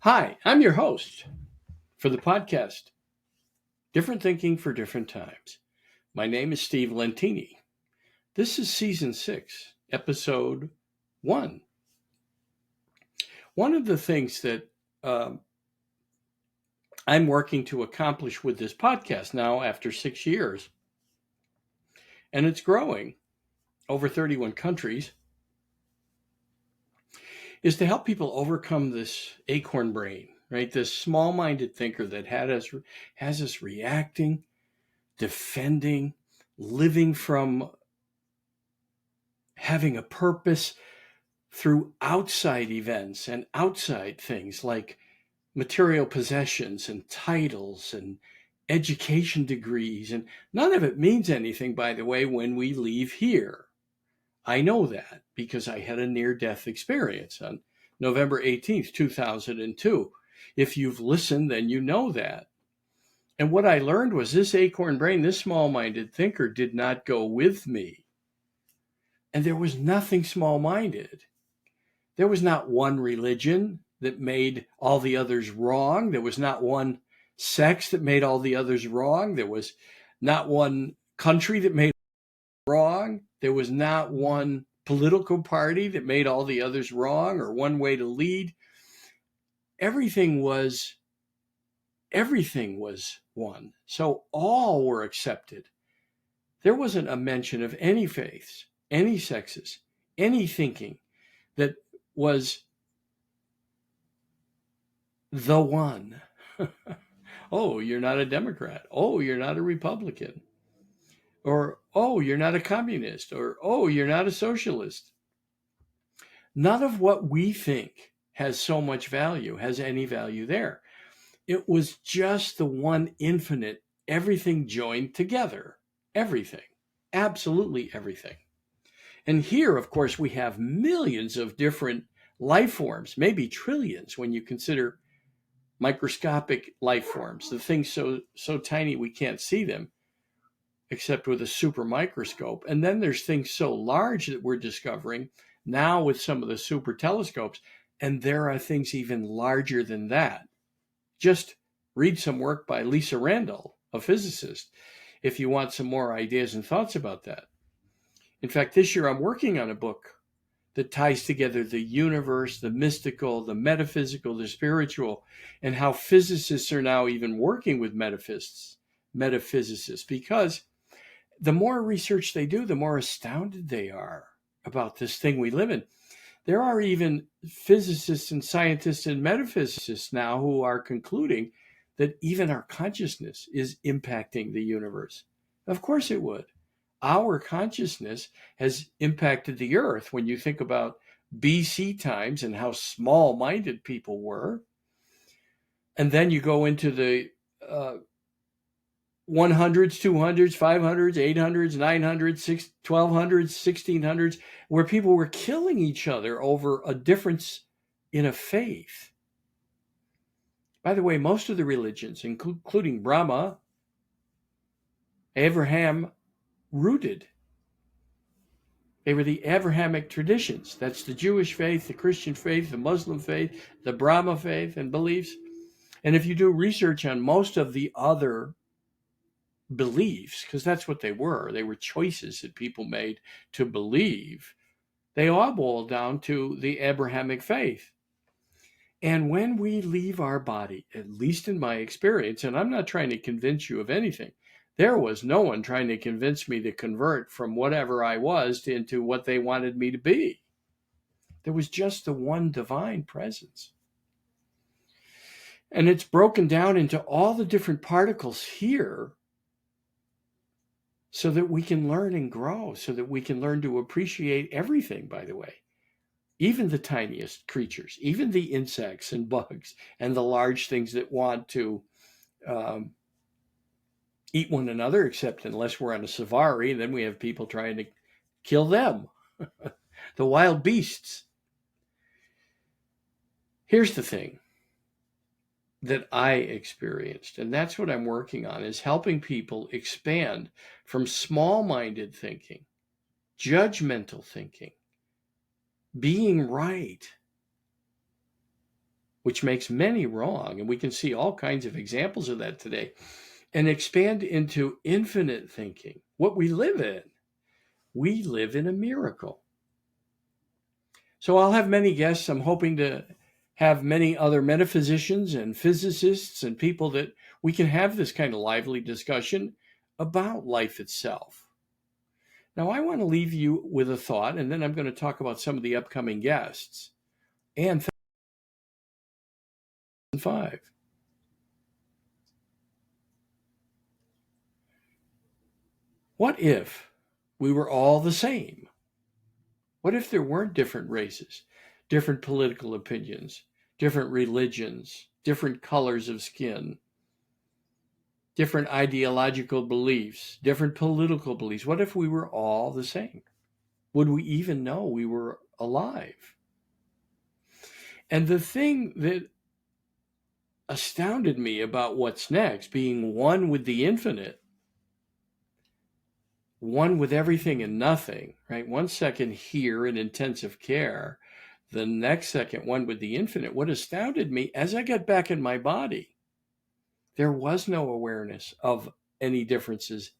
Hi, I'm your host for the podcast, Different Thinking for Different Times. My name is Steve Lentini. This is season 6, episode 1. One of the things that um, I'm working to accomplish with this podcast now after 6 years, and it's growing over 31 countries, is to help people overcome this acorn brain, right? This small minded thinker that has us reacting, defending, living from having a purpose through outside events and outside things like material possessions and titles and education degrees. And none of it means anything, by the way, when we leave here. I know that because I had a near death experience on November 18th, 2002. If you've listened, then you know that. And what I learned was this acorn brain, this small minded thinker, did not go with me. And there was nothing small minded. There was not one religion that made all the others wrong. There was not one sex that made all the others wrong. There was not one country that made wrong. There was not one political party that made all the others wrong or one way to lead. Everything was everything was one. So all were accepted. There wasn't a mention of any faiths, any sexes, any thinking that was the one. Oh, you're not a Democrat. Oh, you're not a Republican. Or, oh, you're not a communist. Or, oh, you're not a socialist. None of what we think has so much value, has any value there. It was just the one infinite, everything joined together. Everything. Absolutely everything. And here, of course, we have millions of different life forms, maybe trillions when you consider microscopic life forms, the things so tiny we can't see them except with a super microscope. And then there's things so large that we're discovering now with some of the super telescopes, and there are things even larger than that. Just read some work by Lisa Randall, a physicist, if you want some more ideas and thoughts about that. In fact, this year I'm working on a book that ties together the universe, the mystical, the metaphysical, the spiritual, and how physicists are now even working with metaphysicists, because the more research they do, the more astounded they are about this thing we live in. There are even physicists and scientists and metaphysicists now who are concluding that even our consciousness is impacting the universe. Of course it would. Our consciousness has impacted the earth. When you think about BC times and how small minded people were, and then you go into the 100s, 200s, 500s, 800s, 900s, 1200s, 1600s, where people were killing each other over a difference in a faith. By the way, most of the religions, including Brahma, Abraham rooted. They were the Abrahamic traditions. That's the Jewish faith, the Christian faith, the Muslim faith, the Brahma faith and beliefs. And if you do research on most of the other beliefs, because that's what they were choices that people made to believe, they all boil down to the Abrahamic faith. And when we leave our body, at least in my experience, and I'm not trying to convince you of anything, there was no one trying to convince me to convert from whatever I was into what they wanted me to be. There was just the one divine presence. And it's broken down into all the different particles here so that we can learn and grow, so that we can learn to appreciate everything, by the way. Even the tiniest creatures, even the insects and bugs and the large things that want to eat one another, except unless we're on a safari, and then we have people trying to kill them. The wild beasts. Here's the thing that I experienced, and that's what I'm working on, is helping people expand from small-minded thinking, judgmental thinking, being right, which makes many wrong. And we can see all kinds of examples of that today, and expand into infinite thinking. What we live in a miracle. So I'll have many guests. I'm hoping to have many other metaphysicians and physicists and people that we can have this kind of lively discussion about life itself. Now, I want to leave you with a thought, and then I'm going to talk about some of the upcoming guests. And 5. What if we were all the same? What if there weren't different races, different political opinions, different religions, different colors of skin, different ideological beliefs, different political beliefs? What if we were all the same? Would we even know we were alive? And the thing that astounded me about what's next, being one with the infinite, one with everything and nothing, right? 1 second here in intensive care, the next second one with the infinite. What astounded me, as I got back in my body, there was no awareness of any differences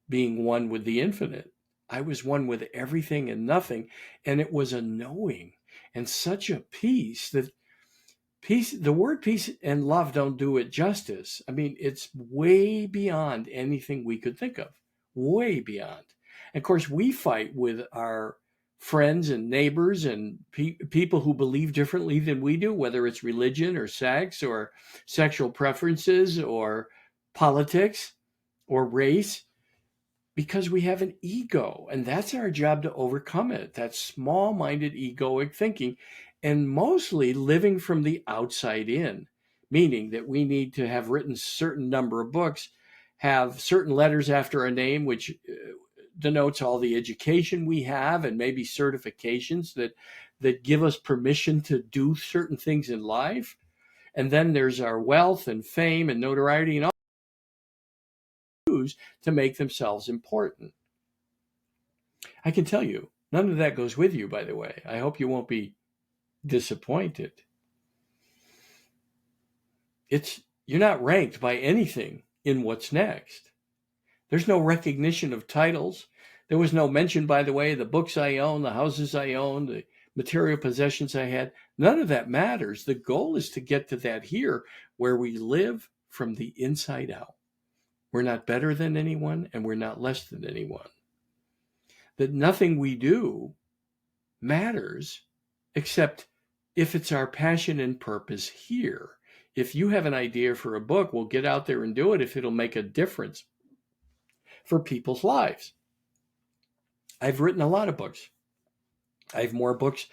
being one with the infinite. I was one with everything and nothing, and it was a knowing and such a peace that peace, the word peace and love don't do it justice. I mean, it's way beyond anything we could think of. Way beyond. And of course, we fight with our friends and neighbors and people who believe differently than we do, whether it's religion or sex or sexual preferences or politics or race, because we have an ego, and that's our job to overcome it. That small-minded egoic thinking, and mostly living from the outside in, meaning that we need to have written certain number of books, have certain letters after our name, which denotes all the education we have, and maybe certifications that give us permission to do certain things in life. And then there's our wealth and fame and notoriety and all to make themselves important. I can tell you, none of that goes with you, by the way. I hope you won't be disappointed. You're not ranked by anything in what's next. There's no recognition of titles. There was no mention, by the way, the books I own, the houses I own, the material possessions I had. None of that matters. The goal is to get to that here where we live from the inside out. We're not better than anyone, and we're not less than anyone. That nothing we do matters except if it's our passion and purpose here. If you have an idea for a book, well, get out there and do it if it'll make a difference for people's lives. I've written a lot of books. I have more books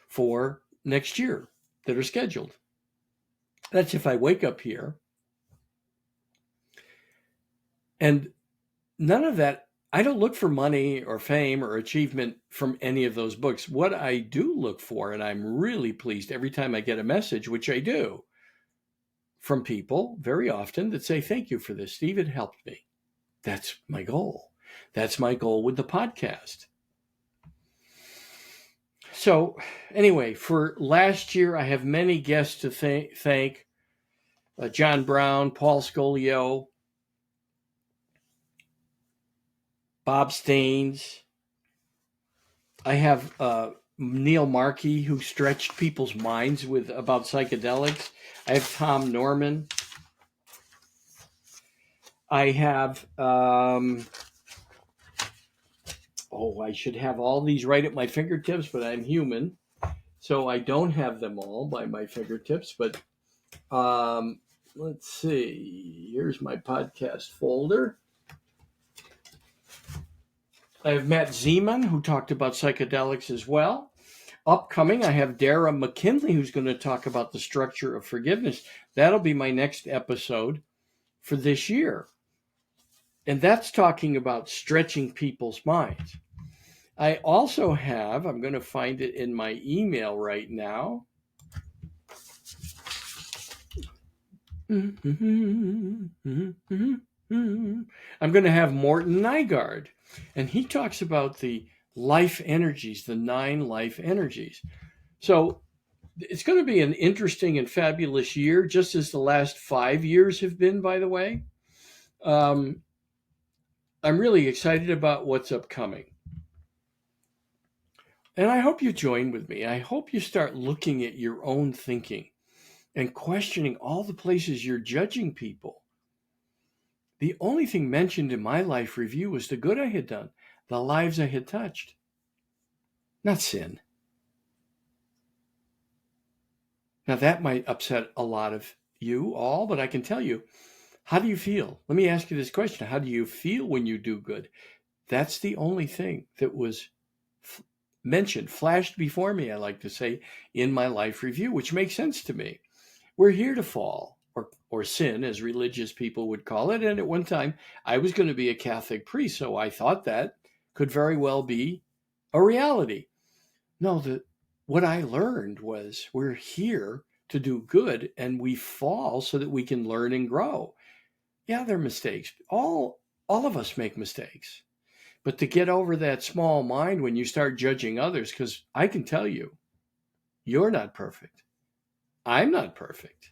for next year that are scheduled. That's if I wake up here. And none of that, I don't look for money or fame or achievement from any of those books. What I do look for, and I'm really pleased every time I get a message, which I do, from people very often that say, thank you for this, Steve, it helped me. That's my goal. That's my goal with the podcast. So anyway, for last year, I have many guests to thank. John Brown, Paul Scolio, Bob Staines. I have Neil Markey, who stretched people's minds about psychedelics. I have Tom Norman. I have, I should have all these right at my fingertips, but I'm human, so I don't have them all by my fingertips. But let's see. Here's my podcast folder. I have Matt Zeman, who talked about psychedelics as well. Upcoming, I have Dara McKinley, who's going to talk about the structure of forgiveness. That'll be my next episode for this year. And that's talking about stretching people's minds. I also have, I'm going to find it in my email right now. I'm going to have Morton Nygaard, and he talks about the life energies, the 9 life energies. So It's going to be an interesting and fabulous year, just as the last 5 years have been, by the way. Um, I'm really excited about what's upcoming. And I hope you join with me. I hope you start looking at your own thinking and questioning all the places you're judging people. The only thing mentioned in my life review was the good I had done, the lives I had touched, not sin. Now, that might upset a lot of you all, but I can tell you, how do you feel? Let me ask you this question. How do you feel when you do good? That's the only thing that was mentioned, flashed before me, I like to say, in my life review, which makes sense to me. We're here to fall, or sin, as religious people would call it. And at one time, I was going to be a Catholic priest, so I thought that could very well be a reality. No, what I learned was we're here to do good, and we fall so that we can learn and grow. Yeah, there are mistakes. All of us make mistakes. But to get over that small mind when you start judging others, because I can tell you, you're not perfect. I'm not perfect.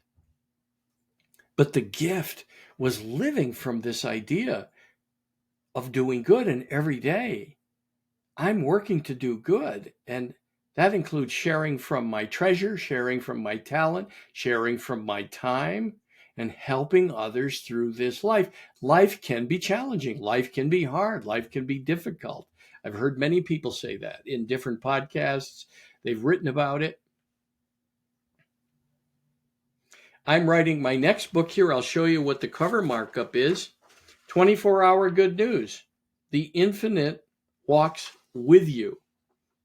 But the gift was living from this idea of doing good. And every day I'm working to do good. And that includes sharing from my treasure, sharing from my talent, sharing from my time, and helping others through this life. Life can be challenging. Life can be hard. Life can be difficult. I've heard many people say that in different podcasts. They've written about it. I'm writing my next book here. I'll show you what the cover markup is. 24-hour good news. The infinite walks with you.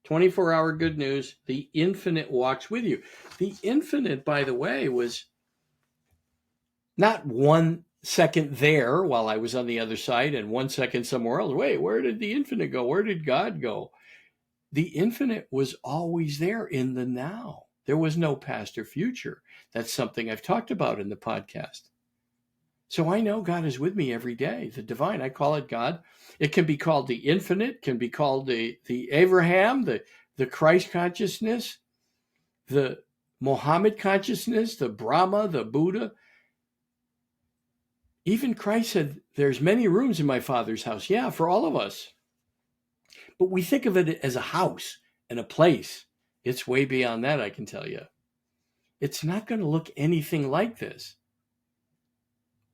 24-hour good news. The infinite walks with you. The infinite, by the way, was not 1 second there while I was on the other side and 1 second somewhere else. Wait, where did the infinite go? Where did God go? The infinite was always there in the now. There was no past or future. That's something I've talked about in the podcast. So I know God is with me every day. The divine, I call it God. It can be called the infinite, can be called the Abraham, the Christ consciousness, the Mohammed consciousness, the Brahma, the Buddha. Even Christ said, there's many rooms in my Father's house. Yeah, for all of us. But we think of it as a house and a place. It's way beyond that, I can tell you. It's not going to look anything like this.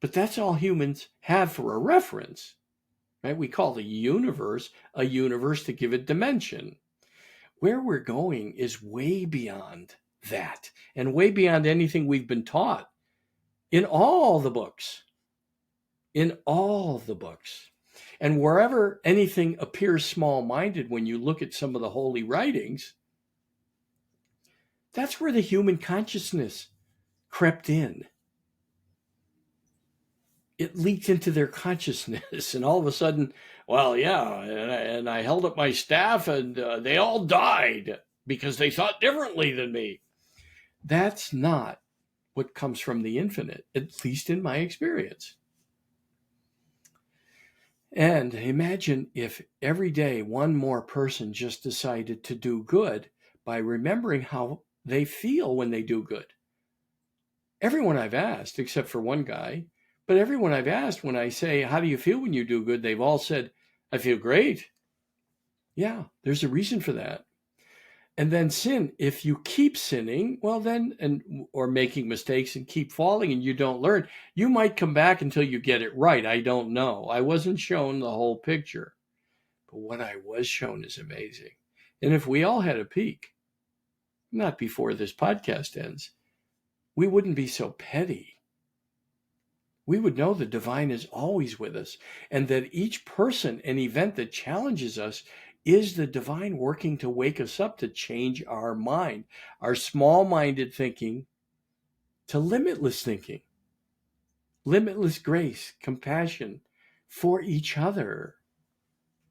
But that's all humans have for a reference, right? We call the universe a universe to give it dimension. Where we're going is way beyond that and way beyond anything we've been taught in all the books. In all the books. And wherever anything appears small-minded when you look at some of the holy writings, that's where the human consciousness crept in. It leaked into their consciousness, and all of a sudden, well, yeah, and I held up my staff, and they all died because they thought differently than me. That's not what comes from the infinite, at least in my experience. And imagine if every day one more person just decided to do good by remembering how they feel when they do good. Everyone I've asked, except for one guy, but everyone I've asked, when I say, how do you feel when you do good? They've all said, I feel great. Yeah, there's a reason for that. And then sin, if you keep sinning, well then, or making mistakes and keep falling and you don't learn, you might come back until you get it right. I don't know. I wasn't shown the whole picture. But what I was shown is amazing. And if we all had a peek, not before this podcast ends, we wouldn't be so petty. We would know the divine is always with us and that each person and event that challenges us is the divine working to wake us up, to change our mind, our small-minded thinking to limitless thinking, limitless grace, compassion for each other.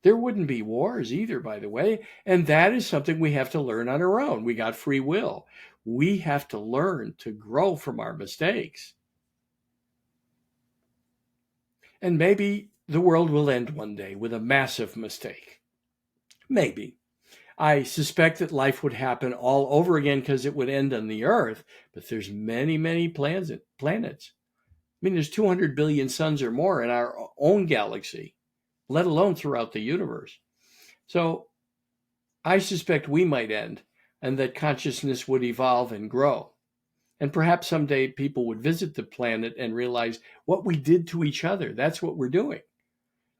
There wouldn't be wars either, by the way, and that is something we have to learn on our own. We got free will. We have to learn to grow from our mistakes. And maybe the world will end one day with a massive mistake. Maybe. I suspect that life would happen all over again because it would end on the Earth, but there's many, many planets. I mean, there's 200 billion suns or more in our own galaxy, let alone throughout the universe. So I suspect we might end and that consciousness would evolve and grow. And perhaps someday people would visit the planet and realize what we did to each other. That's what we're doing.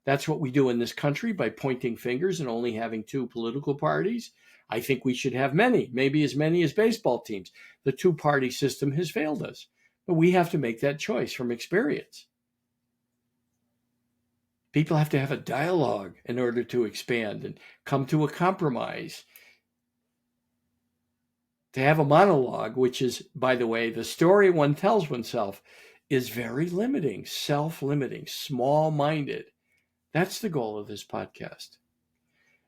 That's what we do in this country by pointing fingers and only having two political parties. I think we should have many, maybe as many as baseball teams. The two-party system has failed us, but we have to make that choice from experience. People have to have a dialogue in order to expand and come to a compromise. To have a monologue, which is, by the way, the story one tells oneself, is very limiting, self-limiting, small-minded. That's the goal of this podcast.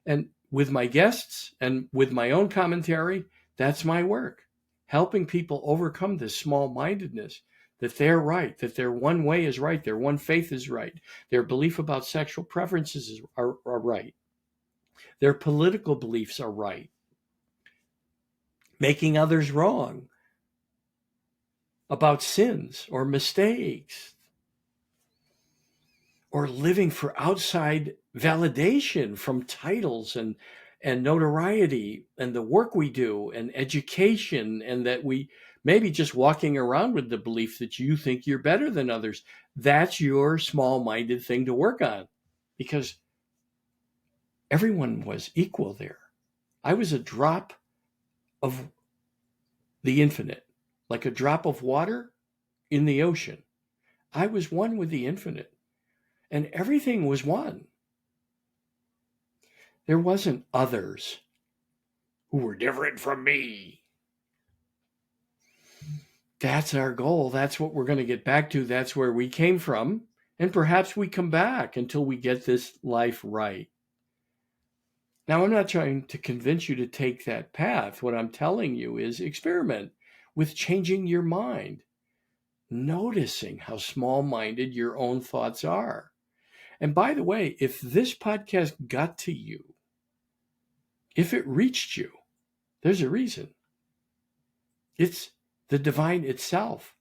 And with my guests and with my own commentary, that's my work, helping people overcome this small-mindedness, that they're right, that their one way is right, their one faith is right, their belief about sexual preferences are right, their political beliefs are right, making others wrong about sins or mistakes, or living for outside validation from titles and notoriety and the work we do and education, and that we maybe just walking around with the belief that you think you're better than others. That's your small-minded thing to work on, because everyone was equal there. I was a drop of the infinite, like a drop of water in the ocean. I was one with the infinite. And everything was one. There wasn't others who were different from me. That's our goal. That's what we're going to get back to. That's where we came from. And perhaps we come back until we get this life right. Now, I'm not trying to convince you to take that path. What I'm telling you is experiment with changing your mind, noticing how small-minded your own thoughts are. And by the way, if this podcast got to you, if it reached you, there's a reason. It's the divine itself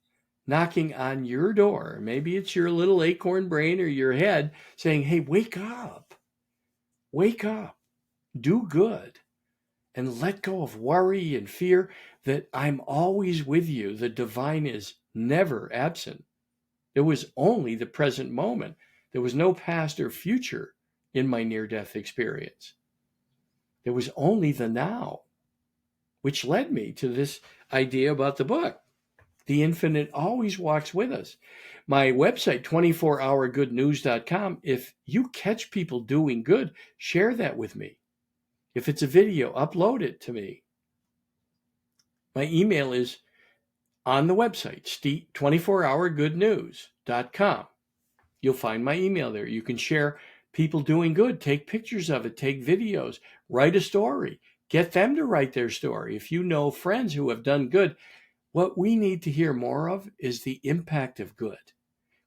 knocking on your door. Maybe it's your little acorn brain or your head saying, hey, wake up, do good, and let go of worry and fear, that I'm always with you. The divine is never absent. It was only the present moment. There was no past or future in my near-death experience. There was only the now, which led me to this idea about the book. The infinite always walks with us. My website, 24hourgoodnews.com, if you catch people doing good, share that with me. If it's a video, upload it to me. My email is on the website, 24hourgoodnews.com. You'll find my email there. You can share people doing good, take pictures of it, take videos, write a story, get them to write their story. If you know friends who have done good, what we need to hear more of is the impact of good,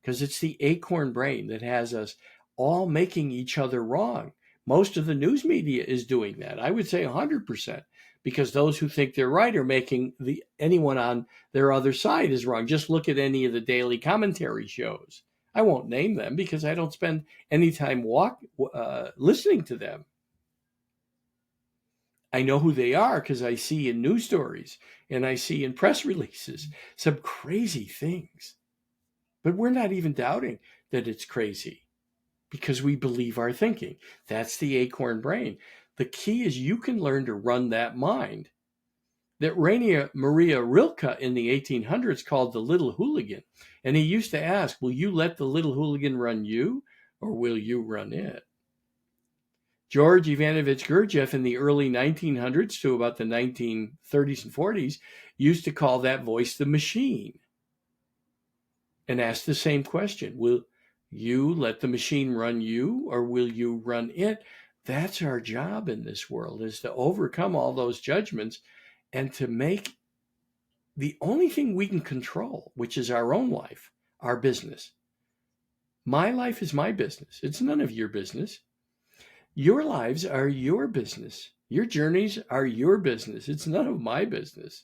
because it's the acorn brain that has us all making each other wrong. Most of the news media is doing that. I would say 100%, because those who think they're right are making anyone on their other side is wrong. Just look at any of the daily commentary shows. I won't name them because I don't spend any time listening to them. I know who they are because I see in news stories and I see in press releases some crazy things. But we're not even doubting that it's crazy because we believe our thinking. That's the acorn brain. The key is you can learn to run that mind that Rainer Maria Rilke in the 1800s called the little hooligan. And he used to ask, will you let the little hooligan run you, or will you run it? George Ivanovich Gurdjieff in the early 1900s to about the 1930s and 40s used to call that voice the machine and ask the same question. Will you let the machine run you, or will you run it? That's our job in this world, is to overcome all those judgments and to make the only thing we can control, which is our own life, our business. My life is my business. It's none of your business. Your lives are your business. Your journeys are your business. It's none of my business.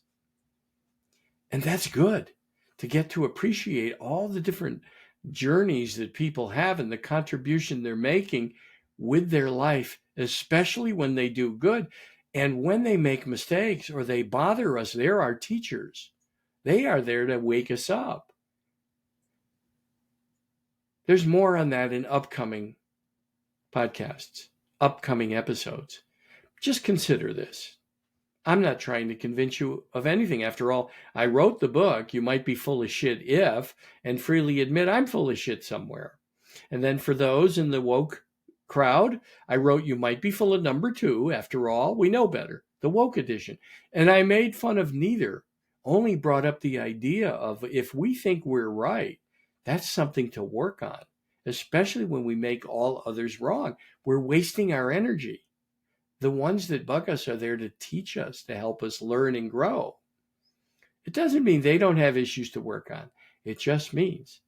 And that's good, to get to appreciate all the different journeys that people have and the contribution they're making with their life, especially when they do good. And when they make mistakes or they bother us, they're our teachers. They are there to wake us up. There's more on that in upcoming podcasts, upcoming episodes. Just consider this. I'm not trying to convince you of anything. After all, I wrote the book, You Might Be Full of Shit If, and freely admit I'm full of shit somewhere. And then for those in the woke crowd, I wrote You Might Be Full of Number Two. After all, we know better, the woke edition. And I made fun of neither, only brought up the idea of if we think we're right, that's something to work on, especially when we make all others wrong. We're wasting our energy. The ones that bug us are there to teach us, to help us learn and grow. It doesn't mean they don't have issues to work on. It just means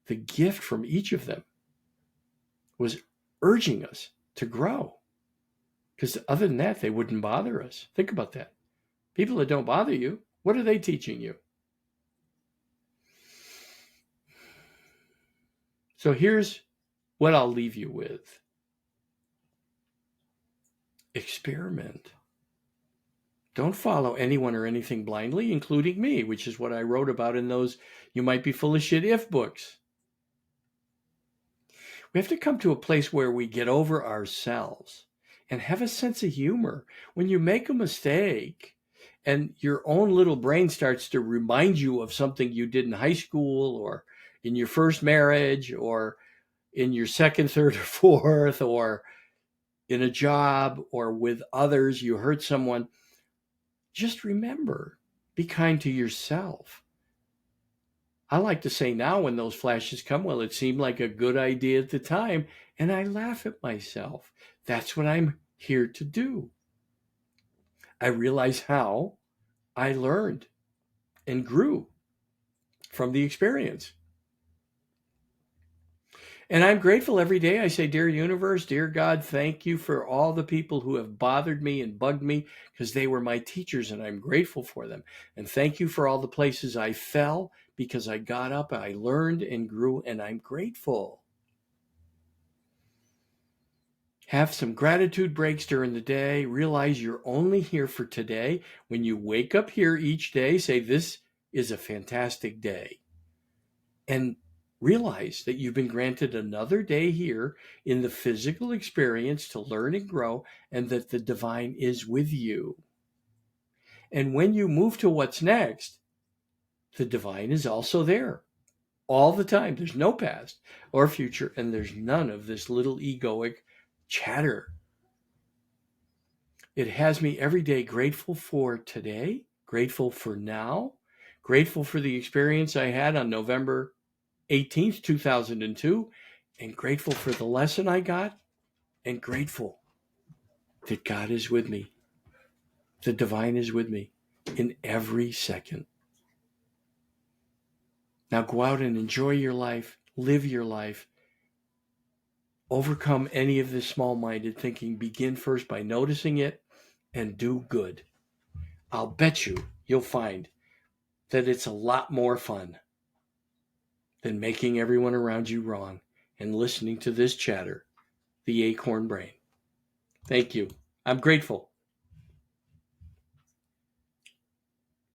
the gift from each of them was urging us to grow. Because other than that, they wouldn't bother us. Think about that. People that don't bother you, what are they teaching you? So here's what I'll leave you with. Experiment. Don't follow anyone or anything blindly, including me, which is what I wrote about in those You Might Be Full of Shit If books. We have to come to a place where we get over ourselves and have a sense of humor. When you make a mistake and your own little brain starts to remind you of something you did in high school or in your first marriage or in your second, third, or fourth, or in a job or with others, you hurt someone, just remember, be kind to yourself. I like to say now when those flashes come, well, it seemed like a good idea at the time, and I laugh at myself. That's what I'm here to do. I realize how I learned and grew from the experience. And I'm grateful every day. I say, dear universe, dear God, thank you for all the people who have bothered me and bugged me because they were my teachers and I'm grateful for them. And thank you for all the places I fell because I got up, I learned and grew, and I'm grateful. Have some gratitude breaks during the day. Realize you're only here for today. When you wake up here each day, say, this is a fantastic day. And realize that you've been granted another day here in the physical experience to learn and grow, and that the divine is with you. And when you move to what's next, the divine is also there all the time. There's no past or future, and there's none of this little egoic chatter. It has me every day grateful for today, grateful for now, grateful for the experience I had on November 18th, 2002, and grateful for the lesson I got, and grateful that God is with me. The divine is with me in every second. Now go out and enjoy your life, live your life, overcome any of this small-minded thinking. Begin first by noticing it and do good. I'll bet you'll find that it's a lot more fun than making everyone around you wrong and listening to this chatter, the acorn brain. Thank you. I'm grateful.